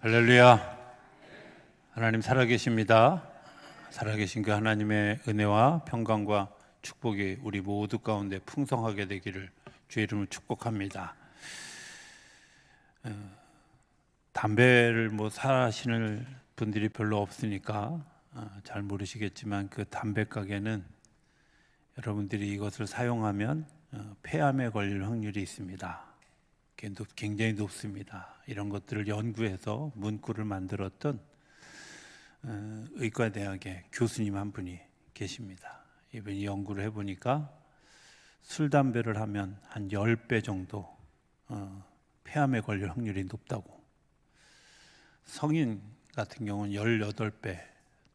할렐루야. 하나님 살아계십니다. 살아계신 그 하나님의 은혜와 평강과 축복이 우리 모두 가운데 풍성하게 되기를 주의 이름으로 축복합니다. 담배를 사시는 분들이 별로 없으니까 잘 모르시겠지만 그 담배 가게는 여러분들이 이것을 사용하면 폐암에 걸릴 확률이 있습니다. 굉장히 높습니다. 이런 것들을 연구해서 문구를 만들었던 의과대학의 교수님 한 분이 계십니다. 이분이 연구를 해보니까 술, 담배를 하면 한 10배 정도 폐암에 걸릴 확률이 높다고, 성인 같은 경우는 18배,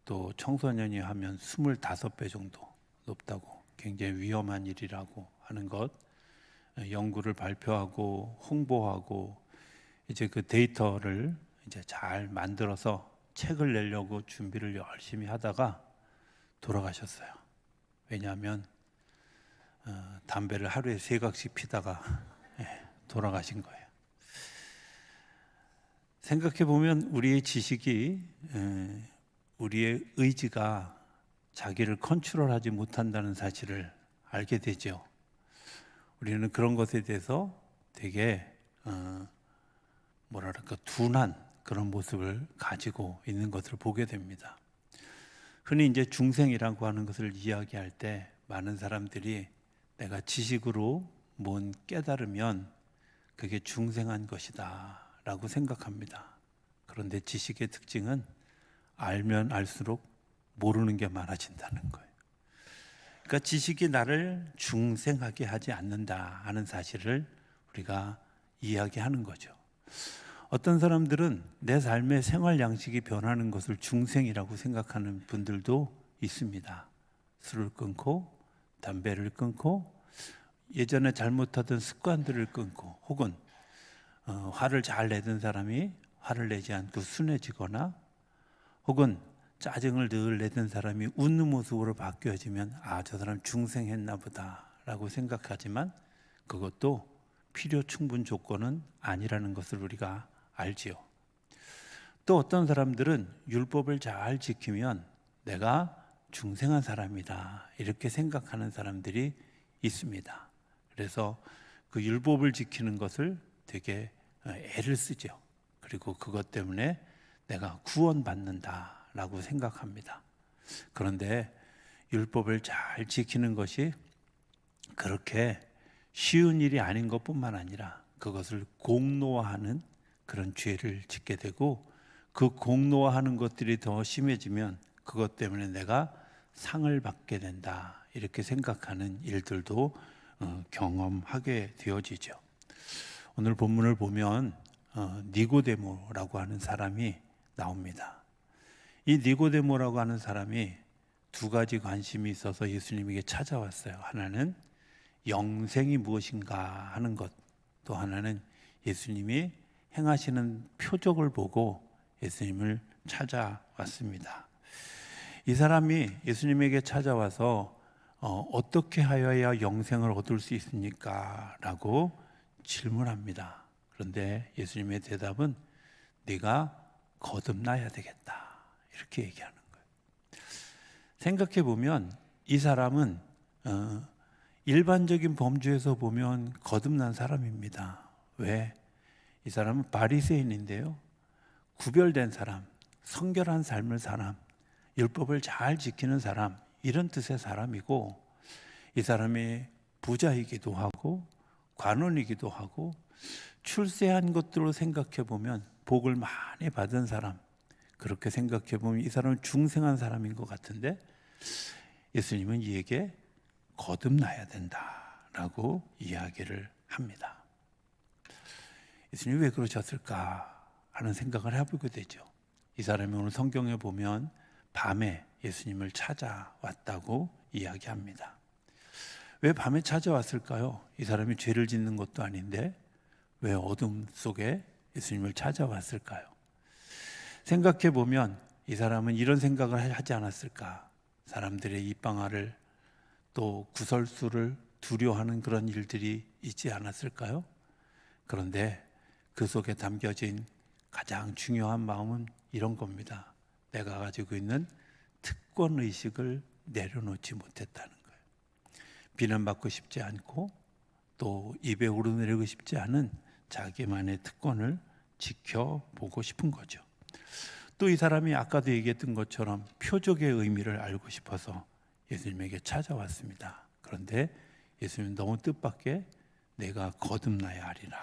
또 청소년이 하면 25배 정도 높다고, 굉장히 위험한 일이라고 하는 것, 연구를 발표하고 홍보하고 이제 그 데이터를 이제 잘 만들어서 책을 내려고 준비를 열심히 하다가 돌아가셨어요. 왜냐하면 담배를 하루에 3각씩 피다가 돌아가신 거예요. 생각해 보면 우리의 지식이, 우리의 의지가 자기를 컨트롤하지 못한다는 사실을 알게 되죠. 우리는 그런 것에 대해서 되게 둔한 그런 모습을 가지고 있는 것을 보게 됩니다. 흔히 이제 중생이라고 하는 것을 이야기할 때 많은 사람들이 내가 지식으로 뭔 깨달으면 그게 중생한 것이다 라고 생각합니다. 그런데 지식의 특징은 알면 알수록 모르는 게 많아진다는 거예요. 그러니까 지식이 나를 중생하게 하지 않는다 하는 사실을 우리가 이야기하는 거죠. 어떤 사람들은 내 삶의 생활 양식이 변하는 것을 중생이라고 생각하는 분들도 있습니다. 술을 끊고 담배를 끊고 예전에 잘못하던 습관들을 끊고, 혹은 화를 잘 내던 사람이 화를 내지 않고 순해지거나, 혹은 짜증을 늘 내던 사람이 웃는 모습으로 바뀌어지면 저 사람 중생했나 보다 라고 생각하지만 그것도 필요 충분 조건은 아니라는 것을 우리가 알지요. 또 어떤 사람들은 율법을 잘 지키면 내가 중생한 사람이다 이렇게 생각하는 사람들이 있습니다. 그래서 그 율법을 지키는 것을 되게 애를 쓰죠. 그리고 그것 때문에 내가 구원받는다 라고 생각합니다. 그런데 율법을 잘 지키는 것이 그렇게 쉬운 일이 아닌 것뿐만 아니라 그것을 공로화하는 그런 죄를 짓게 되고, 그 공로화하는 것들이 더 심해지면 그것 때문에 내가 상을 받게 된다 이렇게 생각하는 일들도 경험하게 되어지죠. 오늘 본문을 보면 니고데모라고 하는 사람이 나옵니다. 이 니고데모라고 하는 사람이 2가지 관심이 있어서 예수님에게 찾아왔어요. 하나는 영생이 무엇인가 하는 것, 또 하나는 예수님이 행하시는 표적을 보고 예수님을 찾아왔습니다. 이 사람이 예수님에게 찾아와서 어떻게 하여야 영생을 얻을 수 있습니까? 라고 질문합니다. 그런데 예수님의 대답은 네가 거듭나야 되겠다 이렇게 얘기하는 거예요. 생각해 보면 이 사람은 일반적인 범주에서 보면 거듭난 사람입니다. 왜? 이 사람은 바리새인인데요, 구별된 사람, 성결한 삶을 사람, 율법을 잘 지키는 사람, 이런 뜻의 사람이고, 이 사람이 부자이기도 하고 관원이기도 하고 출세한 것들로 생각해 보면 복을 많이 받은 사람, 그렇게 생각해 보면 이 사람은 중생한 사람인 것 같은데 예수님은 이에게 거듭나야 된다라고 이야기를 합니다. 예수님이 왜 그러셨을까 하는 생각을 해보게 되죠. 이 사람이 오늘 성경에 보면 밤에 예수님을 찾아왔다고 이야기합니다. 왜 밤에 찾아왔을까요? 이 사람이 죄를 짓는 것도 아닌데 왜 어둠 속에 예수님을 찾아왔을까요? 생각해 보면 이 사람은 이런 생각을 하지 않았을까? 사람들의 입방아를, 또 구설수를 두려워하는 그런 일들이 있지 않았을까요? 그런데 그 속에 담겨진 가장 중요한 마음은 이런 겁니다. 내가 가지고 있는 특권 의식을 내려놓지 못했다는 거예요. 비난받고 싶지 않고 또 입에 오르내리고 싶지 않은 자기만의 특권을 지켜보고 싶은 거죠. 또 이 사람이 아까도 얘기했던 것처럼 표적의 의미를 알고 싶어서 예수님에게 찾아왔습니다. 그런데 예수님은 너무 뜻밖의 내가 거듭나야 하리라.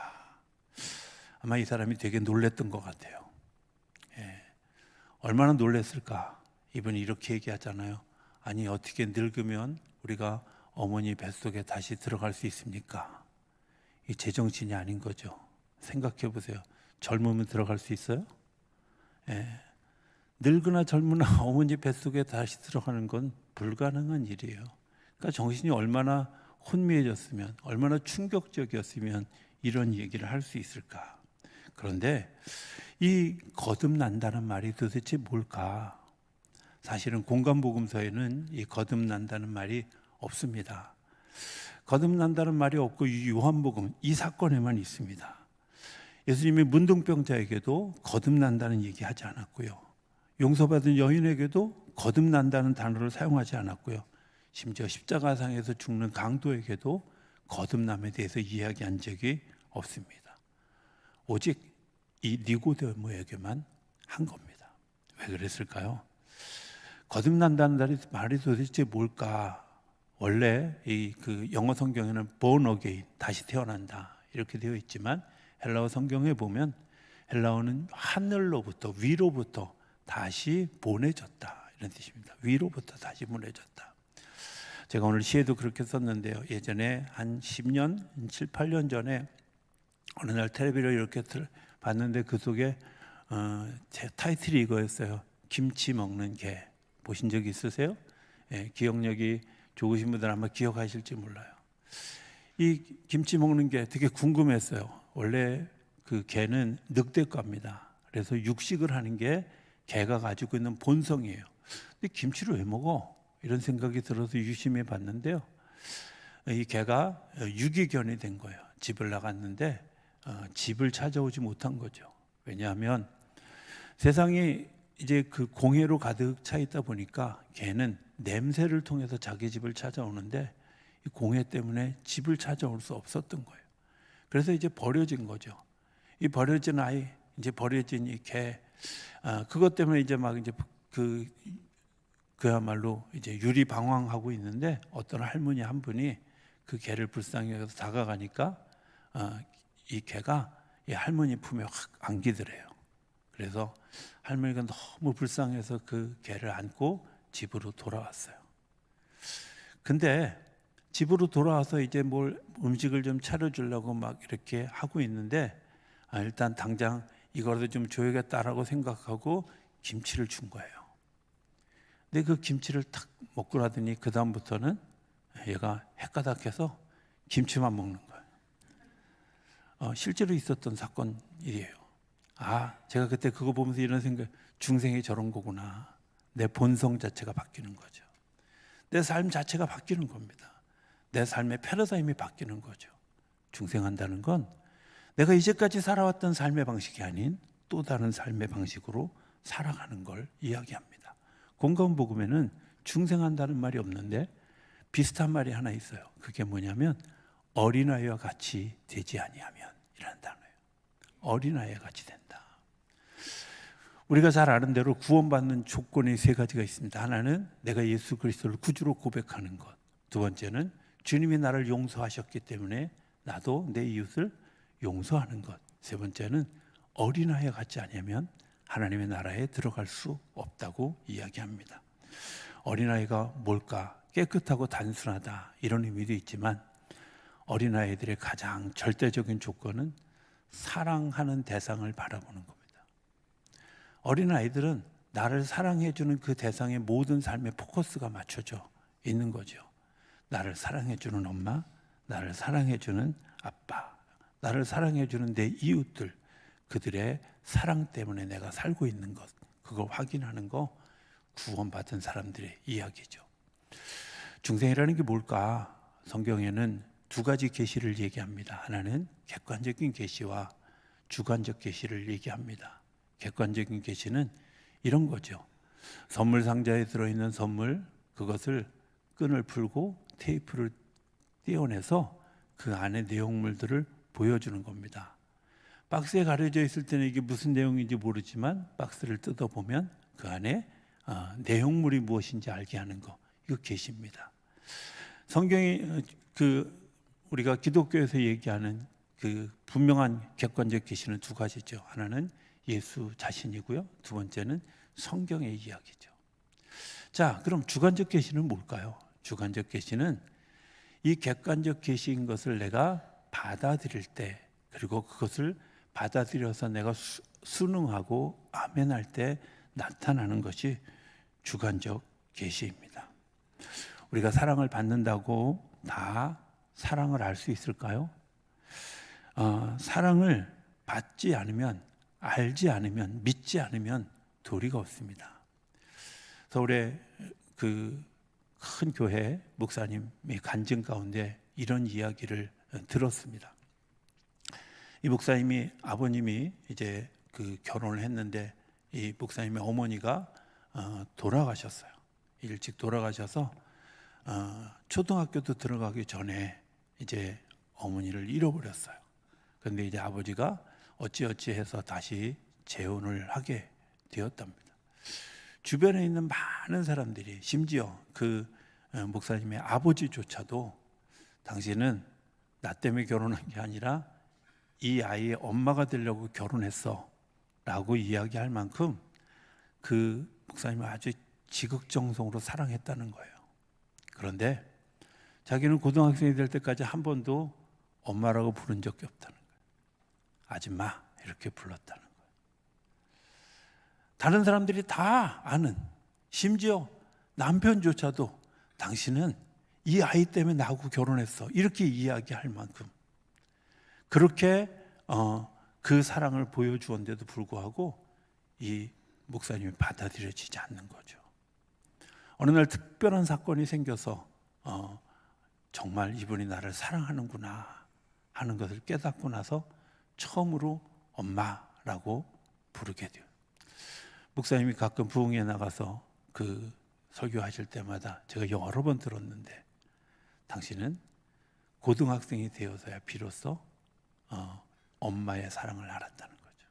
아마 이 사람이 되게 놀랬던 것 같아요. 예. 얼마나 놀랬을까? 이분이 이렇게 얘기하잖아요. 아니 어떻게 늙으면 우리가 어머니 뱃속에 다시 들어갈 수 있습니까? 이 제정신이 아닌 거죠. 생각해 보세요. 젊으면 들어갈 수 있어요? 예. 늙으나 젊으나 어머니 뱃속에 다시 들어가는 건 불가능한 일이에요. 그러니까 정신이 얼마나 혼미해졌으면, 얼마나 충격적이었으면 이런 얘기를 할 수 있을까? 그런데 이 거듭난다는 말이 도대체 뭘까? 사실은 공간복음서에는 이 거듭난다는 말이 없습니다. 거듭난다는 말이 없고 요한복음 이 사건에만 있습니다. 예수님이 문둥병자에게도 거듭난다는 얘기 하지 않았고요. 용서받은 여인에게도 거듭난다는 단어를 사용하지 않았고요. 심지어 십자가상에서 죽는 강도에게도 거듭남에 대해서 이야기한 적이 없습니다. 오직 이 니고데모에게만 한 겁니다. 왜 그랬을까요? 거듭난다는 말이 도대체 뭘까? 원래 그 영어 성경에는 born again, 다시 태어난다 이렇게 되어 있지만 헬라어 성경에 보면 헬라어는 하늘로부터 위로부터 다시 보내졌다 이런 뜻입니다. 위로부터 다시 보내졌다. 제가 오늘 시에도 그렇게 썼는데요. 예전에 한 10년, 7, 8년 전에 어느 날 텔레비를 이렇게 봤는데 그 속에 제 타이틀이 이거였어요. 김치 먹는 개. 보신 적 있으세요? 예, 기억력이 좋으신 분들 아마 기억하실지 몰라요. 이 김치 먹는 게 되게 궁금했어요. 원래 그 개는 늑대과입니다. 그래서 육식을 하는 게 개가 가지고 있는 본성이에요. 근데 김치를 왜 먹어? 이런 생각이 들어서 유심히 봤는데요. 이 개가 유기견이 된 거예요. 집을 나갔는데 집을 찾아오지 못한 거죠. 왜냐하면 세상이 이제 그 공해로 가득 차 있다 보니까 개는 냄새를 통해서 자기 집을 찾아오는데 이 공해 때문에 집을 찾아올 수 없었던 거예요. 그래서 이제 버려진 거죠. 이 버려진 아이, 이제 버려진 이 개, 그것 때문에 이제 막 이제 그야말로 이제 유리방황하고 있는데 어떤 할머니 한 분이 그 개를 불쌍히 여겨서 다가가니까 이 개가 이 할머니 품에 확 안기더래요. 그래서 할머니가 너무 불쌍해서 그 개를 안고 집으로 돌아왔어요. 근데 집으로 돌아와서 이제 뭘 음식을 좀 차려주려고 막 이렇게 하고 있는데 일단 당장 이거라도 좀 줘야겠다라고 생각하고 김치를 준 거예요. 근데 그 김치를 탁 먹고 나더니 그 다음부터는 얘가 헷가닥해서 김치만 먹는 거예요. 실제로 있었던 사건이에요. 제가 그때 그거 보면서 이런 생각, 중생이 저런 거구나. 내 본성 자체가 바뀌는 거죠. 내 삶 자체가 바뀌는 겁니다. 내 삶의 패러다임이 바뀌는 거죠. 중생한다는 건 내가 이제까지 살아왔던 삶의 방식이 아닌 또 다른 삶의 방식으로 살아가는 걸 이야기합니다. 공간복음에는 중생한다는 말이 없는데 비슷한 말이 하나 있어요. 그게 뭐냐면 어린아이와 같이 되지 아니하면 이라는 단어예요. 어린아이와 같이 된다. 우리가 잘 아는 대로 구원받는 조건이 세 가지가 있습니다. 하나는 내가 예수 그리스도를 구주로 고백하는 것. 두 번째는 주님이 나를 용서하셨기 때문에 나도 내 이웃을 용서하는 것. 세 번째는 어린아이와 같지 않으면 하나님의 나라에 들어갈 수 없다고 이야기합니다. 어린아이가 뭘까? 깨끗하고 단순하다 이런 의미도 있지만 어린아이들의 가장 절대적인 조건은 사랑하는 대상을 바라보는 겁니다. 어린아이들은 나를 사랑해주는 그 대상의 모든 삶의 포커스가 맞춰져 있는 거죠. 나를 사랑해주는 엄마, 나를 사랑해주는 아빠, 나를 사랑해주는 내 이웃들, 그들의 사랑 때문에 내가 살고 있는 것, 그걸 확인하는 거 구원받은 사람들의 이야기죠. 중생이라는 게 뭘까? 성경에는 두 가지 계시를 얘기합니다. 하나는 객관적인 계시와 주관적 계시를 얘기합니다. 객관적인 계시는 이런 거죠. 선물 상자에 들어있는 선물, 그것을 끈을 풀고 테이프를 떼어내서 그 안에 내용물들을 보여주는 겁니다. 박스에 가려져 있을 때는 이게 무슨 내용인지 모르지만 박스를 뜯어보면 그 안에 내용물이 무엇인지 알게 하는 거, 이거 계시입니다. 성경이 우리가 기독교에서 얘기하는 그 분명한 객관적 계시는 두 가지죠. 하나는 예수 자신이고요. 두 번째는 성경의 이야기죠. 자, 그럼 주관적 계시는 뭘까요? 주관적 계시는 이 객관적 계시인 것을 내가 받아들일 때, 그리고 그것을 받아들여서 내가 순응하고 아멘할 때 나타나는 것이 주관적 계시입니다. 우리가 사랑을 받는다고 다 사랑을 알 수 있을까요? 사랑을 받지 않으면, 알지 않으면, 믿지 않으면 도리가 없습니다. 서울의 그 큰 교회 목사님의 간증 가운데 이런 이야기를 들었습니다. 이 목사님이, 아버님이 이제 그 결혼을 했는데 이 목사님의 어머니가 돌아가셨어요. 일찍 돌아가셔서 초등학교도 들어가기 전에 이제 어머니를 잃어버렸어요. 그런데 이제 아버지가 어찌어찌해서 다시 재혼을 하게 되었답니다. 주변에 있는 많은 사람들이, 심지어 그 목사님의 아버지조차도 당신은 나 때문에 결혼한 게 아니라 이 아이의 엄마가 되려고 결혼했어 라고 이야기할 만큼 그 목사님을 아주 지극정성으로 사랑했다는 거예요. 그런데 자기는 고등학생이 될 때까지 한 번도 엄마라고 부른 적이 없다는 거예요. 아줌마 이렇게 불렀다는 거예요. 다른 사람들이 다 아는, 심지어 남편조차도 당신은 이 아이 때문에 나하고 결혼했어 이렇게 이야기할 만큼 그렇게 그 사랑을 보여주었는데도 불구하고 이 목사님이 받아들여지지 않는 거죠. 어느 날 특별한 사건이 생겨서 정말 이분이 나를 사랑하는구나 하는 것을 깨닫고 나서 처음으로 엄마라고 부르게 돼요. 목사님이 가끔 부흥회에 나가서 그 설교하실 때마다 제가 여러 번 들었는데, 당신은 고등학생이 되어서야 비로소 엄마의 사랑을 알았다는 거죠.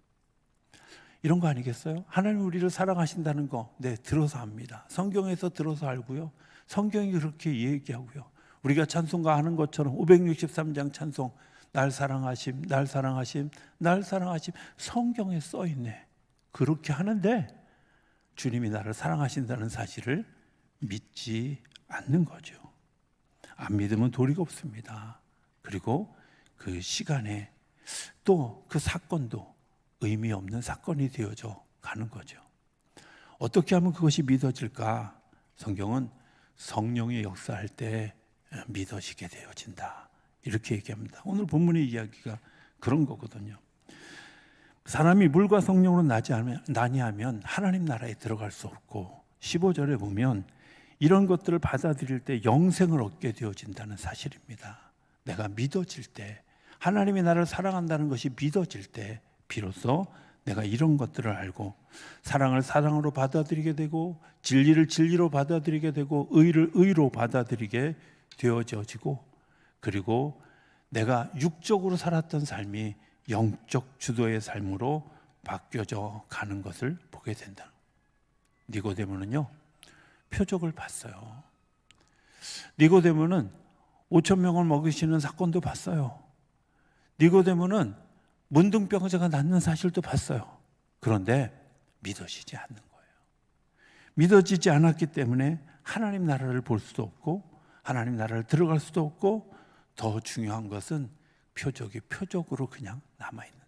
이런 거 아니겠어요? 하나님 우리를 사랑하신다는 거, 네, 들어서 압니다. 성경에서 들어서 알고요. 성경이 그렇게 얘기하고요. 우리가 찬송가 하는 것처럼 563장 찬송, 날 사랑하심, 날 사랑하심, 날 사랑하심, 성경에 써 있네. 그렇게 하는데 주님이 나를 사랑하신다는 사실을 믿지 않는 거죠. 안 믿으면 도리가 없습니다. 그리고 그 시간에 또 그 사건도 의미 없는 사건이 되어져 가는 거죠. 어떻게 하면 그것이 믿어질까? 성경은 성령이 역사할 때 믿어지게 되어진다 이렇게 얘기합니다. 오늘 본문의 이야기가 그런 거거든요. 사람이 물과 성령으로 나뉘하면 하나님 나라에 들어갈 수 없고, 15절에 보면 이런 것들을 받아들일 때 영생을 얻게 되어진다는 사실입니다. 내가 믿어질 때, 하나님이 나를 사랑한다는 것이 믿어질 때 비로소 내가 이런 것들을 알고 사랑을 사랑으로 받아들이게 되고, 진리를 진리로 받아들이게 되고, 의를 의로 받아들이게 되어지고, 그리고 내가 육적으로 살았던 삶이 영적 주도의 삶으로 바뀌어져 가는 것을 보게 된다. 니고데모는요, 표적을 봤어요. 니고데모는 5,000명을 먹이시는 사건도 봤어요. 니고데모는 문둥병자가 낫는 사실도 봤어요. 그런데 믿어지지 않는 거예요. 믿어지지 않았기 때문에 하나님 나라를 볼 수도 없고, 하나님 나라를 들어갈 수도 없고, 더 중요한 것은 표적이 표적으로 그냥 남아있는다.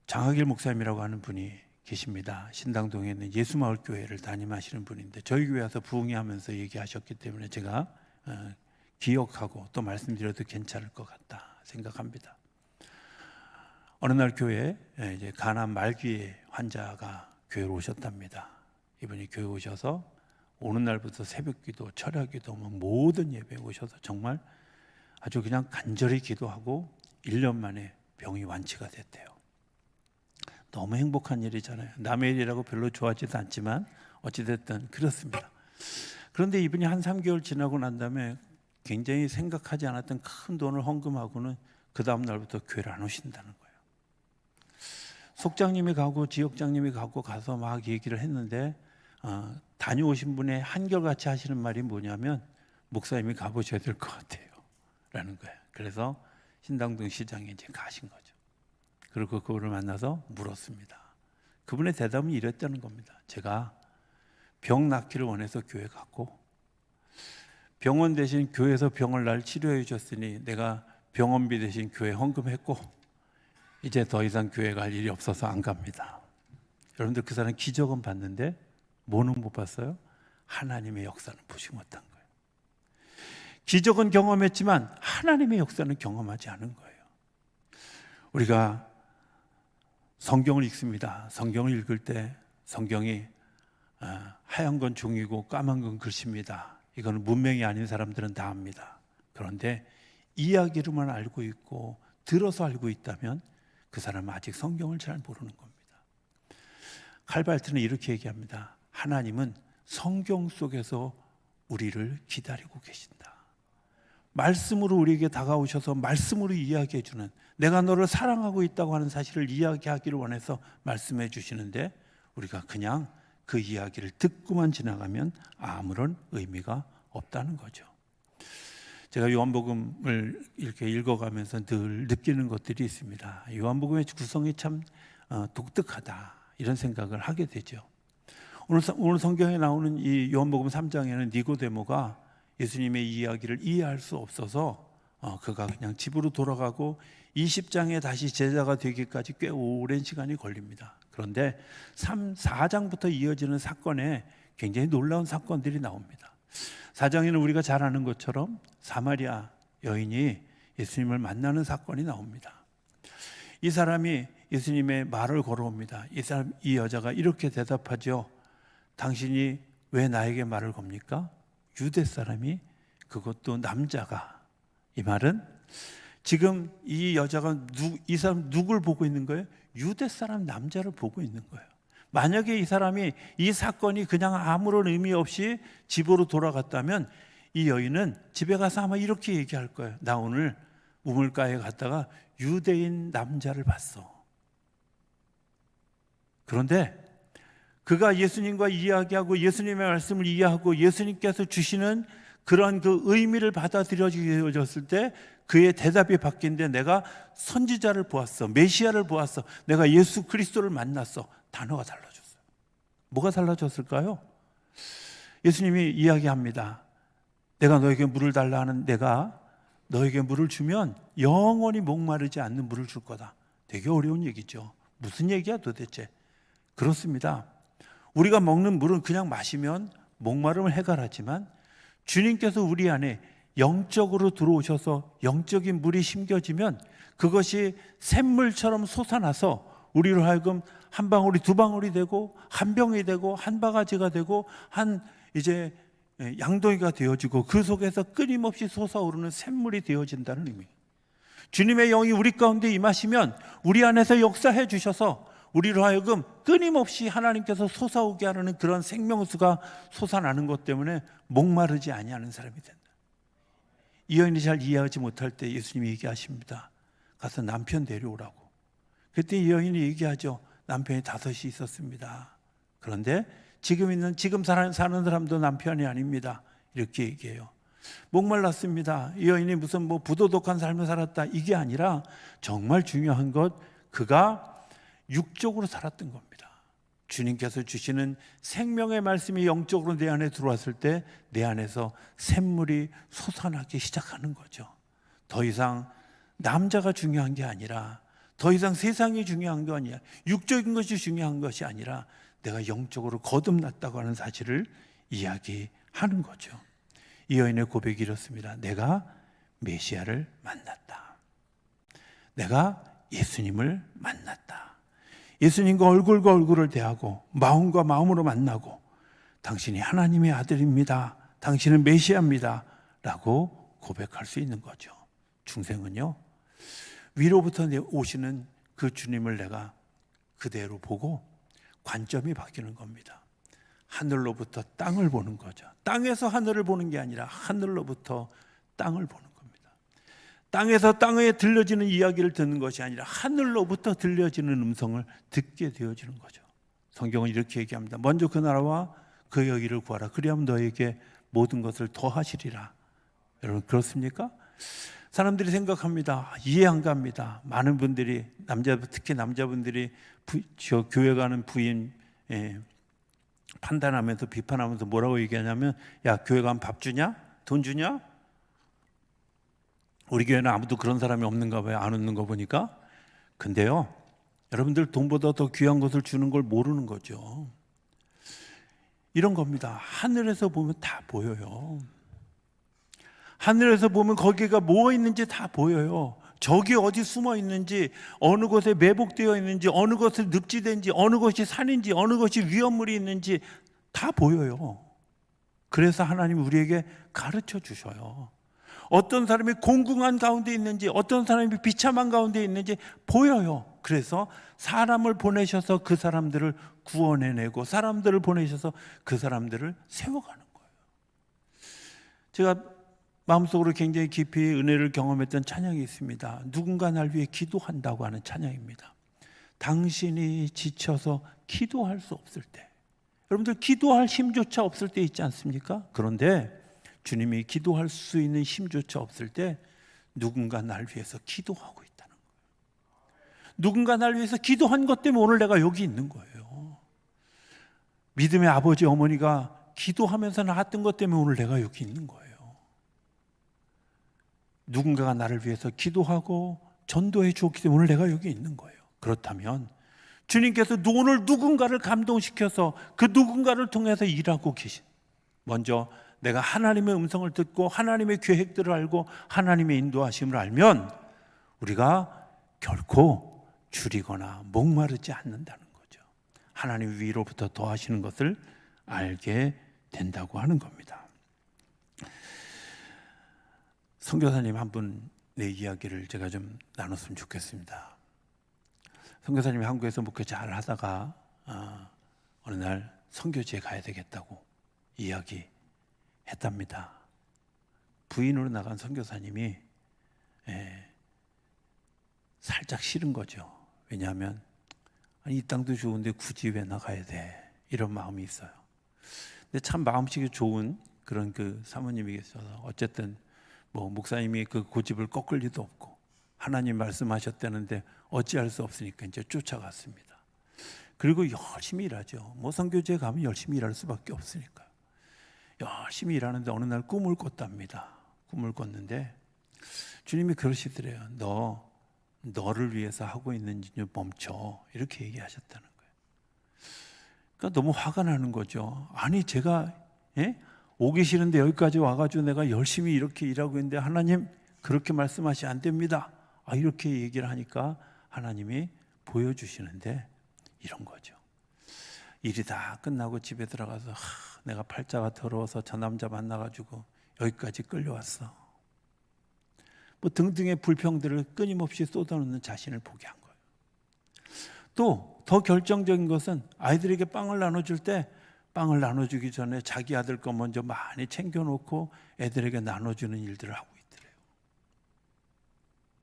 장학일 목사님이라고 하는 분이 계십니다. 신당동에 있는 예수마을교회를 담임하시는 분인데 저희 교회 와서 부흥회하면서 얘기하셨기 때문에 제가 기억하고 또 말씀드려도 괜찮을 것 같다 생각합니다. 어느 날 교회에 이제 간암 말기의 환자가 교회로 오셨답니다. 이분이 교회 오셔서 오는 날부터 새벽기도, 철야기도, 모든 예배에 오셔서 정말 아주 그냥 간절히 기도하고 1년 만에 병이 완치가 됐대요. 너무 행복한 일이잖아요. 남의 일이라고 별로 좋아하지도 않지만 어찌됐든 그렇습니다. 그런데 이분이 한 3개월 지나고 난 다음에 굉장히 생각하지 않았던 큰 돈을 헌금하고는 그 다음 날부터 교회를 안 오신다는 거예요. 속장님이 가고 지역장님이 가고 가서 막 얘기를 했는데 다녀오신 분의 한결같이 하시는 말이 뭐냐면 목사님이 가보셔야 될 것 같아요 라는 거예요. 그래서 신당동 시장에 이제 가신 거죠. 그리고 그분을 만나서 물었습니다. 그분의 대답은 이랬다는 겁니다. 제가 병 낫기를 원해서 교회 갔고 병원 대신 교회에서 병을 날 치료해 줬으니 내가 병원비 대신 교회 헌금했고 이제 더 이상 교회 갈 일이 없어서 안 갑니다. 여러분들 그 사람 기적은 봤는데 뭐는 못 봤어요? 하나님의 역사는 보지 못한 거예요. 기적은 경험했지만 하나님의 역사는 경험하지 않은 거예요. 우리가 성경을 읽습니다. 성경을 읽을 때 성경이 하얀 건 종이고 까만 건 글씨입니다. 이거는 문맹이 아닌 사람들은 다 압니다. 그런데 이야기로만 알고 있고 들어서 알고 있다면 그 사람은 아직 성경을 잘 모르는 겁니다. 칼발트는 이렇게 얘기합니다. 하나님은 성경 속에서 우리를 기다리고 계신다. 말씀으로 우리에게 다가오셔서 말씀으로 이야기해 주는, 내가 너를 사랑하고 있다고 하는 사실을 이야기하기를 원해서 말씀해 주시는데 우리가 그냥 그 이야기를 듣고만 지나가면 아무런 의미가 없다는 거죠. 제가 요한복음을 이렇게 읽어가면서 늘 느끼는 것들이 있습니다. 요한복음의 구성이 참 독특하다 이런 생각을 하게 되죠. 오늘 성경에 나오는 이 요한복음 3장에는 니고데모가 예수님의 이야기를 이해할 수 없어서 그가 그냥 집으로 돌아가고 20장에 다시 제자가 되기까지 꽤 오랜 시간이 걸립니다. 그런데 4장부터 이어지는 사건에 굉장히 놀라운 사건들이 나옵니다. 4장에는 우리가 잘 아는 것처럼 사마리아 여인이 예수님을 만나는 사건이 나옵니다. 이 사람이 예수님의 말을 걸어옵니다. 이 여자가 이렇게 대답하죠. 당신이 왜 나에게 말을 겁니까? 유대 사람이, 그것도 남자가. 이 말은 지금 이 여자가 이 사람 누굴 보고 있는 거예요? 유대 사람 남자를 보고 있는 거예요. 만약에 이 사람이 이 사건이 그냥 아무런 의미 없이 집으로 돌아갔다면 이 여인은 집에 가서 아마 이렇게 얘기할 거예요. 나 오늘 우물가에 갔다가 유대인 남자를 봤어. 그런데 그가 예수님과 이야기하고 예수님의 말씀을 이해하고 예수님께서 주시는 그런 그 의미를 받아들여졌을 때 그의 대답이 바뀐데 내가 선지자를 보았어. 메시아를 보았어. 내가 예수 그리스도를 만났어. 단어가 달라졌어요. 뭐가 달라졌을까요? 예수님이 이야기합니다. 내가 너에게 물을 달라 하는, 내가 너에게 물을 주면 영원히 목마르지 않는 물을 줄 거다. 되게 어려운 얘기죠. 무슨 얘기야 도대체? 그렇습니다. 우리가 먹는 물은 그냥 마시면 목마름을 해결하지만 주님께서 우리 안에 영적으로 들어오셔서 영적인 물이 심겨지면 그것이 샘물처럼 솟아나서 우리로 하여금 한 방울이 두 방울이 되고 한 병이 되고 한 바가지가 되고 한 이제 양동이가 되어지고 그 속에서 끊임없이 솟아오르는 샘물이 되어진다는 의미. 주님의 영이 우리 가운데 임하시면 우리 안에서 역사해 주셔서 우리로 하여금 끊임없이 하나님께서 솟아오게 하는 그런 생명수가 솟아나는 것 때문에 목마르지 아니하는 사람이 된다. 이 여인이 잘 이해하지 못할 때 예수님이 얘기하십니다. 가서 남편 데려오라고. 그때 이 여인이 얘기하죠. 남편이 5이 있었습니다. 그런데 지금 사는 사람도 남편이 아닙니다. 이렇게 얘기해요. 목말랐습니다. 이 여인이 무슨 뭐 부도덕한 삶을 살았다, 이게 아니라 정말 중요한 것, 그가 육적으로 살았던 겁니다. 주님께서 주시는 생명의 말씀이 영적으로 내 안에 들어왔을 때 내 안에서 샘물이 솟아나기 시작하는 거죠. 더 이상 남자가 중요한 게 아니라, 더 이상 세상이 중요한 게 아니라, 육적인 것이 중요한 것이 아니라 내가 영적으로 거듭났다고 하는 사실을 이야기하는 거죠. 이 여인의 고백이 이렇습니다. 내가 메시아를 만났다. 내가 예수님을 만났다. 예수님과 얼굴과 얼굴을 대하고 마음과 마음으로 만나고 당신이 하나님의 아들입니다. 당신은 메시아입니다. 라고 고백할 수 있는 거죠. 중생은요, 위로부터 오시는 그 주님을 내가 그대로 보고 관점이 바뀌는 겁니다. 하늘로부터 땅을 보는 거죠. 땅에서 하늘을 보는 게 아니라 하늘로부터 땅을 보는 겁니다. 땅에서 땅에 들려지는 이야기를 듣는 것이 아니라 하늘로부터 들려지는 음성을 듣게 되어지는 거죠. 성경은 이렇게 얘기합니다. 먼저 그 나라와 그의 의를 구하라. 그리하면 너에게 모든 것을 더하시리라. 여러분 그렇습니까? 사람들이 생각합니다. 이해 안 갑니다. 많은 분들이 특히 남자분들이 저 교회 가는 부인 판단하면서 비판하면서 뭐라고 얘기하냐면, 야, 교회 가면 밥 주냐? 돈 주냐? 우리 교회는 아무도 그런 사람이 없는가 봐요. 안 웃는 거 보니까. 근데요, 여러분들 돈보다 더 귀한 것을 주는 걸 모르는 거죠. 이런 겁니다. 하늘에서 보면 다 보여요. 하늘에서 보면 거기가 뭐 있는지 다 보여요. 적이 어디 숨어 있는지, 어느 곳에 매복되어 있는지, 어느 곳에 늪지대인지, 어느 것이 산인지, 어느 것이 위험물이 있는지 다 보여요. 그래서 하나님이 우리에게 가르쳐 주셔요. 어떤 사람이 공궁한 가운데 있는지, 어떤 사람이 비참한 가운데 있는지 보여요. 그래서 사람을 보내셔서 그 사람들을 구원해내고, 사람들을 보내셔서 그 사람들을 세워가는 거예요. 제가 마음속으로 굉장히 깊이 은혜를 경험했던 찬양이 있습니다. 누군가 날 위해 기도한다고 하는 찬양입니다. 당신이 지쳐서 기도할 수 없을 때, 여러분들 기도할 힘조차 없을 때 있지 않습니까? 그런데 주님이 기도할 수 있는 힘조차 없을 때 누군가 날 위해서 기도하고 있다는 거예요. 누군가 날 위해서 기도한 것 때문에 오늘 내가 여기 있는 거예요. 믿음의 아버지 어머니가 기도하면서 낳았던 것 때문에 오늘 내가 여기 있는 거예요. 누군가가 나를 위해서 기도하고 전도해 주었기 때문에 오늘 내가 여기 있는 거예요. 그렇다면 주님께서 오늘 누군가를 감동시켜서 그 누군가를 통해서 일하고 계신, 먼저 내가 하나님의 음성을 듣고 하나님의 계획들을 알고 하나님의 인도하심을 알면 우리가 결코 줄이거나 목마르지 않는다는 거죠. 하나님 위로부터 더하시는 것을 알게 된다고 하는 겁니다. 선교사님 한 분의 이야기를 제가 좀 나눴으면 좋겠습니다. 선교사님이 한국에서 목회 잘 하다가 어느 날 선교지에 가야 되겠다고 이야기했답니다. 부인으로 나간 선교사님이 살짝 싫은 거죠. 왜냐하면 아니, 이 땅도 좋은데 굳이 왜 나가야 돼? 이런 마음이 있어요. 근데 참 마음씨가 좋은 그런 그 사모님이 계셔서 어쨌든 뭐 목사님이 그 고집을 꺾을 리도 없고 하나님 말씀하셨다는데 어찌할 수 없으니까 이제 쫓아갔습니다. 그리고 열심히 일하죠. 뭐 선교지에 가면 열심히 일할 수밖에 없으니까 열심히 일하는데 어느 날 꿈을 꿨답니다. 꿈을 꿨는데 주님이 그러시더래요. 너를 위해서 하고 있는 일 멈춰, 이렇게 얘기하셨다는 거예요. 그러니까 너무 화가 나는 거죠. 아니 제가 오기 싫은데 여기까지 와가지고 내가 열심히 이렇게 일하고 있는데 하나님 그렇게 말씀하시면 안 됩니다. 이렇게 얘기를 하니까 하나님이 보여주시는데 이런 거죠. 일이 다 끝나고 집에 들어가서 내가 팔자가 더러워서 저 남자 만나가지고 여기까지 끌려왔어. 뭐 등등의 불평들을 끊임없이 쏟아놓는 자신을 보게 한 거예요. 또 더 결정적인 것은 아이들에게 빵을 나눠줄 때 빵을 나눠주기 전에 자기 아들 거 먼저 많이 챙겨놓고 애들에게 나눠주는 일들을 하고 있더래요.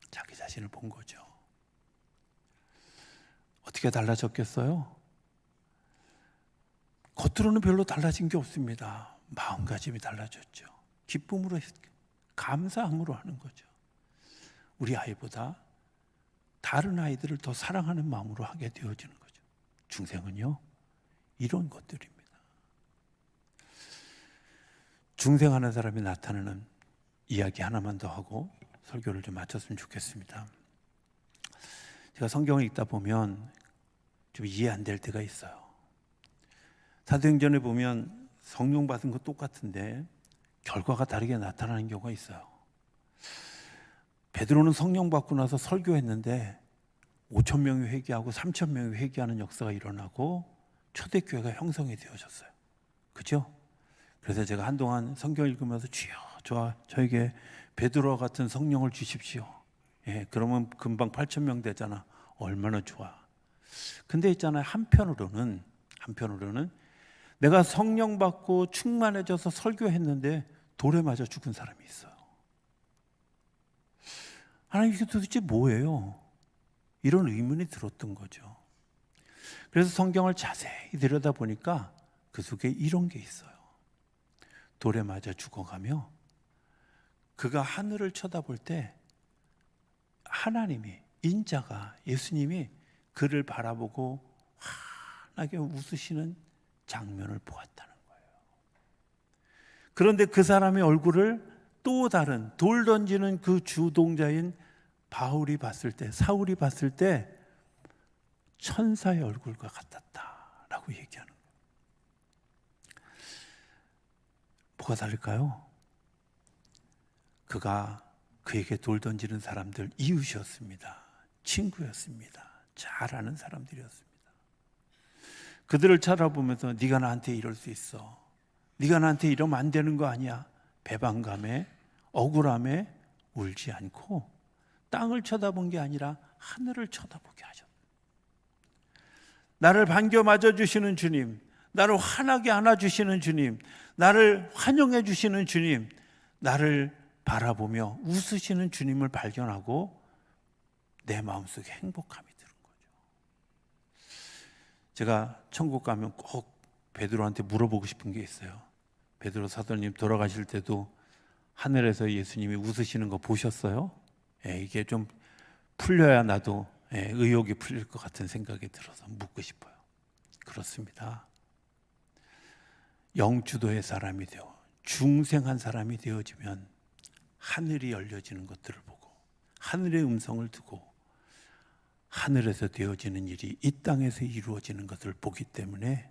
자기 자신을 본 거죠. 어떻게 달라졌겠어요? 겉으로는 별로 달라진 게 없습니다. 마음가짐이 달라졌죠. 기쁨으로, 감사함으로 하는 거죠. 우리 아이보다 다른 아이들을 더 사랑하는 마음으로 하게 되어지는 거죠. 중생은요, 이런 것들입니다. 중생하는 사람이 나타나는 이야기 하나만 더 하고 설교를 좀 마쳤으면 좋겠습니다. 제가 성경을 읽다 보면 좀 이해 안 될 때가 있어요. 사도행전에 보면 성령 받은 거 똑같은데 결과가 다르게 나타나는 경우가 있어요. 베드로는 성령 받고 나서 설교했는데 5,000명이 회개하고 3,000명이 회개하는 역사가 일어나고 초대교회가 형성이 되어졌어요. 그죠? 그래서 제가 한동안 성경 읽으면서 주여 저에게 베드로와 같은 성령을 주십시오. 그러면 금방 8,000명 되잖아. 얼마나 좋아. 근데 있잖아요, 한편으로는 내가 성령 받고 충만해져서 설교했는데 돌에 맞아 죽은 사람이 있어요. 하나님, 이게 도대체 뭐예요? 이런 의문이 들었던 거죠. 그래서 성경을 자세히 들여다보니까 그 속에 이런 게 있어요. 돌에 맞아 죽어가며 그가 하늘을 쳐다볼 때 하나님이, 인자가, 예수님이 그를 바라보고 환하게 웃으시는 장면을 보았다는 거예요. 그런데 그 사람의 얼굴을 또 다른 돌 던지는 그 주동자인 사울이 봤을 때 천사의 얼굴과 같았다라고 얘기하는 거예요. 뭐가 다를까요? 그가 그에게 돌 던지는 사람들 이웃이었습니다. 친구였습니다. 잘 아는 사람들이었습니다. 그들을 쳐다보면서 네가 나한테 이럴 수 있어, 네가 나한테 이러면 안 되는 거 아니야, 배반감에 억울함에 울지 않고 땅을 쳐다본 게 아니라 하늘을 쳐다보게 하셨어요. 나를 반겨 맞아주시는 주님, 나를 환하게 안아주시는 주님, 나를 환영해 주시는 주님, 나를 바라보며 웃으시는 주님을 발견하고 내 마음속에 행복함이 드는 거죠. 제가 천국 가면 꼭 베드로한테 물어보고 싶은 게 있어요. 베드로 사도님 돌아가실 때도 하늘에서 예수님이 웃으시는 거 보셨어요? 이게 좀 풀려야 나도 의욕이 풀릴 것 같은 생각이 들어서 묻고 싶어요. 그렇습니다. 영주도의 사람이 되어 중생한 사람이 되어지면 하늘이 열려지는 것들을 보고 하늘의 음성을 듣고 하늘에서 되어지는 일이 이 땅에서 이루어지는 것을 보기 때문에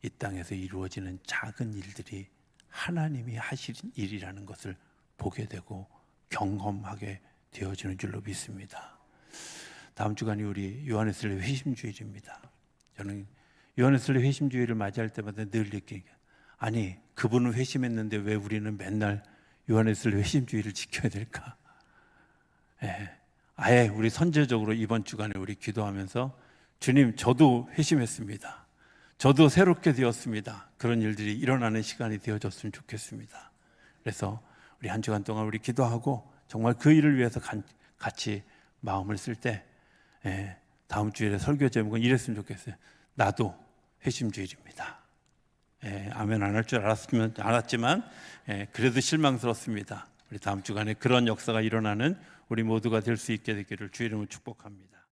이 땅에서 이루어지는 작은 일들이 하나님이 하신 일이라는 것을 보게 되고 경험하게 되어지는 줄로 믿습니다. 다음 주간이 우리 요한웨슬리 회심주일입니다. 저는 요한웨슬리 회심주일을 맞이할 때마다 늘 느끼게, 아니 그분은 회심했는데 왜 우리는 맨날 요한웨슬리 회심주일을 지켜야 될까? 아예 우리 선제적으로 이번 주간에 우리 기도하면서 주님, 저도 회심했습니다, 저도 새롭게 되었습니다, 그런 일들이 일어나는 시간이 되어졌으면 좋겠습니다. 그래서 우리 한 주간 동안 우리 기도하고 정말 그 일을 위해서 같이 마음을 쓸 때 다음 주일에 설교 제목은 이랬으면 좋겠어요. 나도 회심주일입니다. 아멘 안 할 줄 알았지만 그래도 실망스럽습니다. 우리 다음 주간에 그런 역사가 일어나는 우리 모두가 될 수 있게 되기를 주의 이름으로 축복합니다.